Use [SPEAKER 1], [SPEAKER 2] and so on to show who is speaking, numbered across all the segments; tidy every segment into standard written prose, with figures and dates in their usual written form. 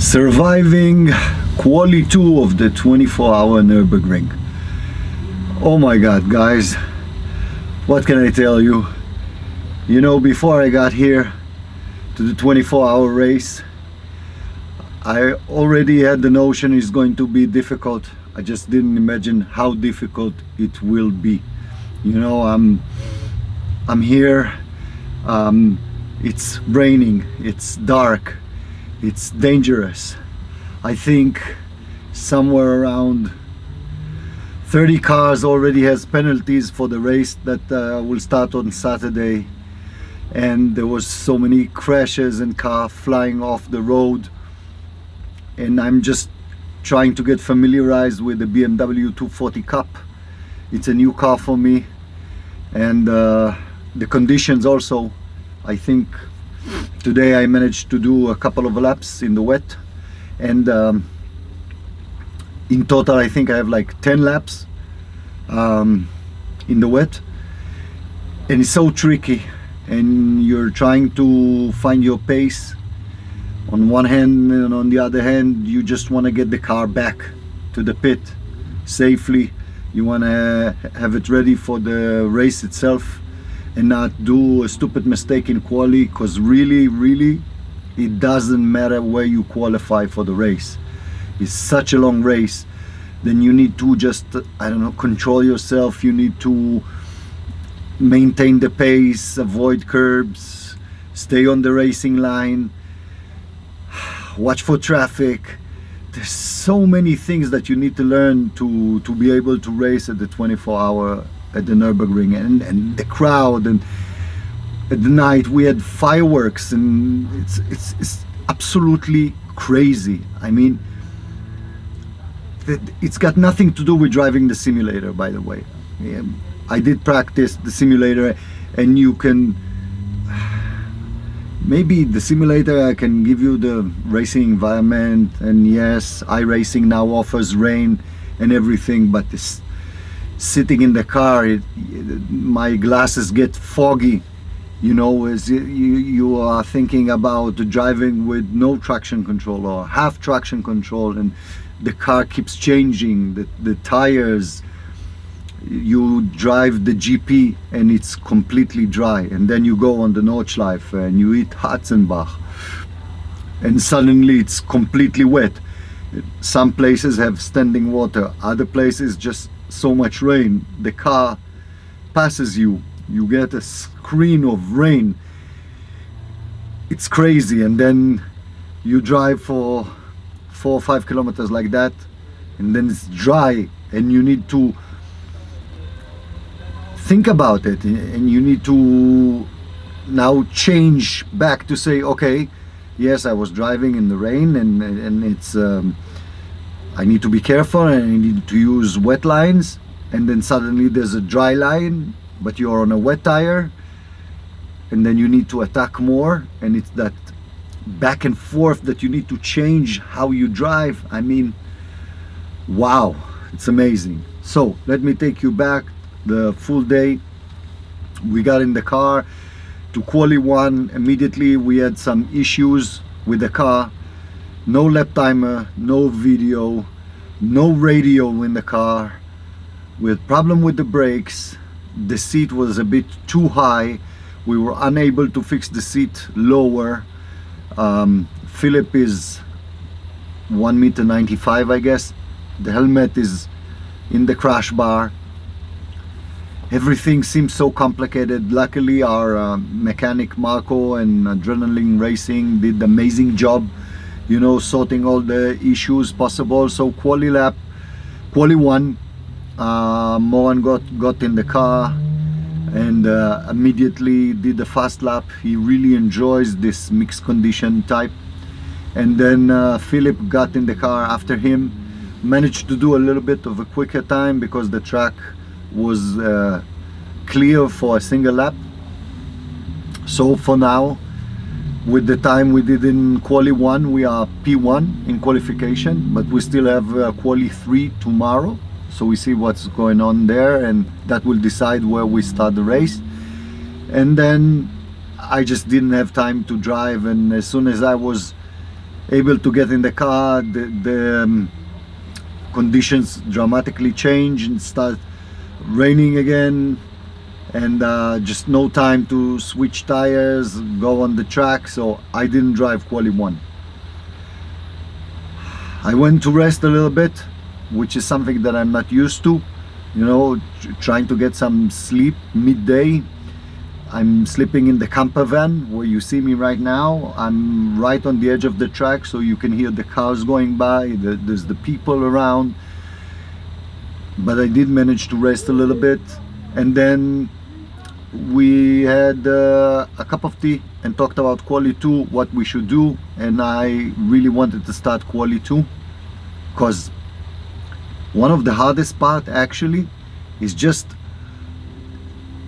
[SPEAKER 1] Surviving Quali 2 of the 24-hour Nurburgring. Oh my god, guys, what can I tell you? You know, before I got here to the 24-hour race, I already had the notion it's going to be difficult. I just didn't imagine how difficult it will be. You know, I'm here, it's raining, it's dark, it's dangerous. I think somewhere around 30 cars already has penalties for the race that will start on Saturday, and there was so many crashes and cars flying off the road, and I'm just trying to get familiarized with the BMW 240 Cup. It's a new car for me, and the conditions also. I think today I managed to do a couple of laps in the wet, and in total I think I have like 10 laps in the wet, and it's so tricky, and you're trying to find your pace on one hand, and on the other hand you just want to get the car back to the pit safely. You want to have it ready for the race itself and not do a stupid mistake in quali, because really it doesn't matter where you qualify for the race. It's such a long race. Then you need to just, I don't know, control yourself. You need to maintain the pace, avoid curbs, stay on the racing line, watch for traffic. There's so many things that you need to learn to be able to race at the 24-hour at the Nurburgring, and the crowd, and at the night we had fireworks, and it's absolutely crazy. I mean, it's got nothing to do with driving the simulator, by the way. I did practice the simulator, and you can, maybe the simulator can give you the racing environment, and yes, iRacing now offers rain and everything, but this sitting in the car, my glasses get foggy, you know, as you are thinking about driving with no traction control or half traction control, and the car keeps changing, the tires. You drive the GP and it's completely dry, and then you go on the Nordschleife and you eat Hatzenbach and suddenly it's completely wet. Some places have standing water, other places just so much rain, the car passes you, you get a screen of rain. It's crazy. And then you drive for 4 or 5 kilometers like that, and then it's dry, and you need to think about it, and you need to now change back to say, okay, yes, I was driving in the rain, and it's I need to be careful, and I need to use wet lines, and then suddenly there's a dry line, but you're on a wet tire, and then you need to attack more, and it's that back and forth that you need to change how you drive. I mean, wow, it's amazing. So let me take you back the full day. We got in the car to Quali 1. Immediately we had some issues with the car. No lap timer, no video, no radio in the car. We had problem with the brakes. The seat was a bit too high. We were unable to fix the seat lower. Philip is 1.95 meters, I guess. The helmet is in the crash bar. Everything seems so complicated. Luckily our mechanic Marco and Adrenaline Racing did an amazing job, you know, sorting all the issues possible. So Quali 1, Mohan got in the car and immediately did the fast lap. He really enjoys this mixed condition type. And then Philip got in the car after him, managed to do a little bit of a quicker time because the track was clear for a single lap. So for now, with the time we did in Quali 1, we are P1 in qualification, but we still have Quali 3 tomorrow. So we see what's going on there, and that will decide where we start the race. And then I just didn't have time to drive, and as soon as I was able to get in the car, the conditions dramatically change and start raining again, and just no time to switch tires, go on the track. So I didn't drive Quali 1. I went to rest a little bit, which is something that I'm not used to, you know, trying to get some sleep midday. I'm sleeping in the camper van where you see me right now. I'm right on the edge of the track, so you can hear the cars going by, there's the people around. But I did manage to rest a little bit, and then we had a cup of tea and talked about Quali 2, what we should do. And I really wanted to start Quali 2 because one of the hardest part actually is just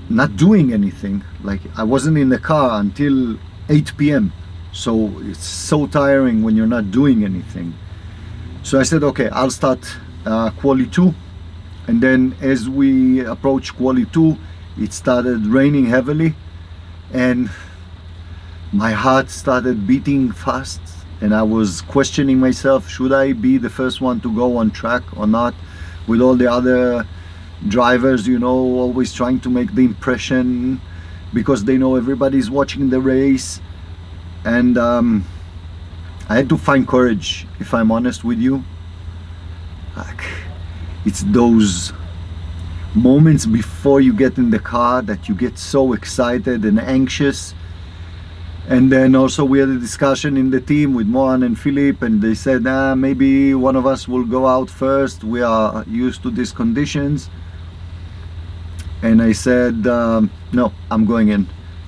[SPEAKER 1] not doing anything. Like, I wasn't in the car until 8 p.m. so it's so tiring when you're not doing anything. So I said, okay, I'll start Quali 2. And then as we approached Quali 2, it started raining heavily, and my heart started beating fast, and I was questioning myself, should I be the first one to go on track or not, with all the other drivers, you know, always trying to make the impression because they know everybody's watching the race. And I had to find courage, if I'm honest with you. Like, it's those moments before you get in the car that you get so excited and anxious. And then also we had a discussion in the team with Mohan and Philip, and they said, maybe one of us will go out first, we are used to these conditions. And I said, no, I'm going in.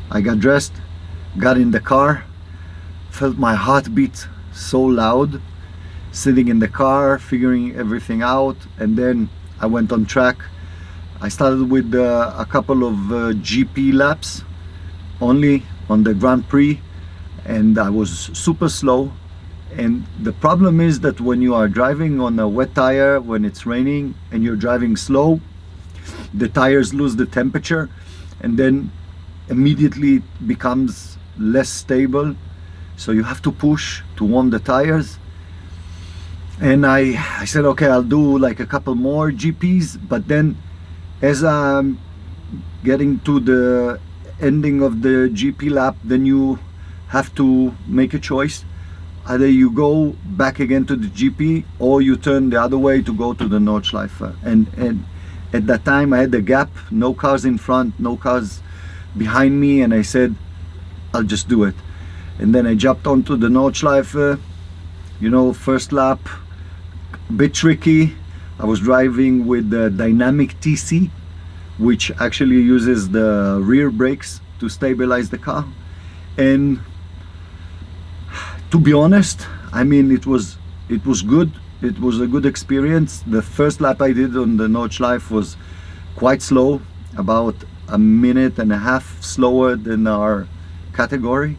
[SPEAKER 1] I got dressed, got in the car, felt my heartbeat so loud, sitting in the car, figuring everything out. And then I went on track. I started with a couple of GP laps only on the Grand Prix, and I was super slow. And the problem is that when you are driving on a wet tire, when it's raining and you're driving slow, the tires lose the temperature, and then immediately it becomes less stable. So you have to push to warm the tires. And I said, okay, I'll do like a couple more GPs. But then as I'm getting to the ending of the GP lap, then you have to make a choice. Either you go back again to the GP, or you turn the other way to go to the Nordschleife. And at that time I had a gap, no cars in front, no cars behind me, and I said, I'll just do it. And then I jumped onto the Nordschleife. You know, first lap, a bit tricky. I was driving with the dynamic TC, which actually uses the rear brakes to stabilize the car. And to be honest, I mean, it was good. It was a good experience. The first lap I did on the Nordschleife was quite slow, about a minute and a half slower than our category.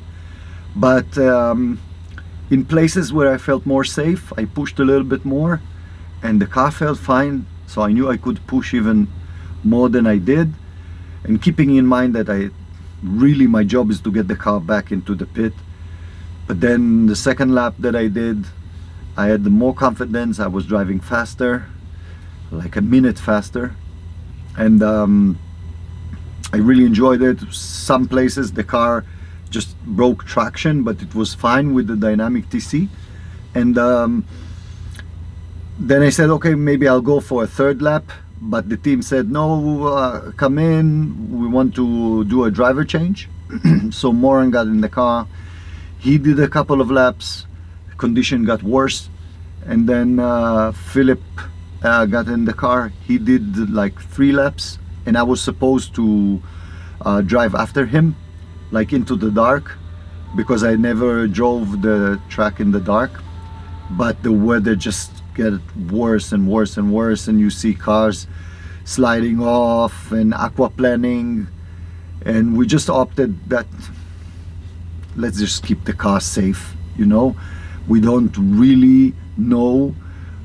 [SPEAKER 1] But in places where I felt more safe, I pushed a little bit more, and the car felt fine. So I knew I could push even more than I did. And keeping in mind that my job is to get the car back into the pit. But then the second lap that I did, I had more confidence. I was driving faster, like a minute faster, and I really enjoyed it. Some places the car just broke traction, but it was fine with the dynamic TC. And then I said, okay, maybe I'll go for a third lap, but the team said, no, come in, we want to do a driver change. So Moran got in the car, he did a couple of laps, condition got worse, and then Philip got in the car. He did like 3 laps, and I was supposed to drive after him, like into the dark, because I never drove the track in the dark. But the weather just get worse and worse and worse, and you see cars sliding off and aquaplaning, and we just opted that let's just keep the car safe. You know, we don't really know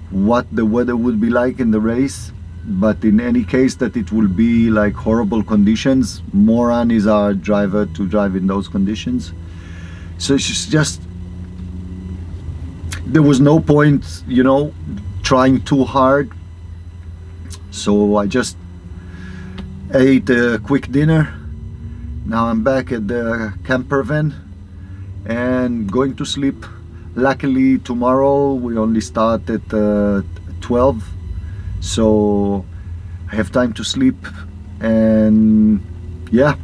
[SPEAKER 1] what the weather would be like in the race, but in any case that it will be like horrible conditions, Moran is our driver to drive in those conditions. So it's just there was no point, you know, trying too hard. So I just ate a quick dinner. Now I'm back at the camper van and going to sleep. Luckily tomorrow we only start at 12, so I have time to sleep. And yeah,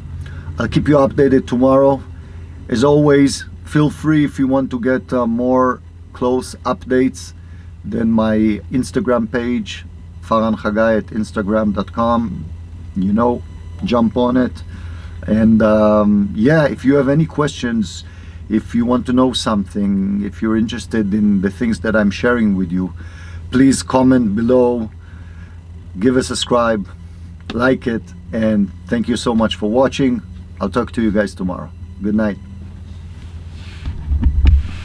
[SPEAKER 1] I'll keep you updated tomorrow. As always, feel free if you want to get more close updates, then my Instagram page, Faran Chagai at instagram.com, you know, jump on it. And yeah, if you have any questions, if you want to know something, if you're interested in the things that I'm sharing with you, please comment below, give a subscribe, like it, and thank you so much for watching. I'll talk to you guys tomorrow. Good night.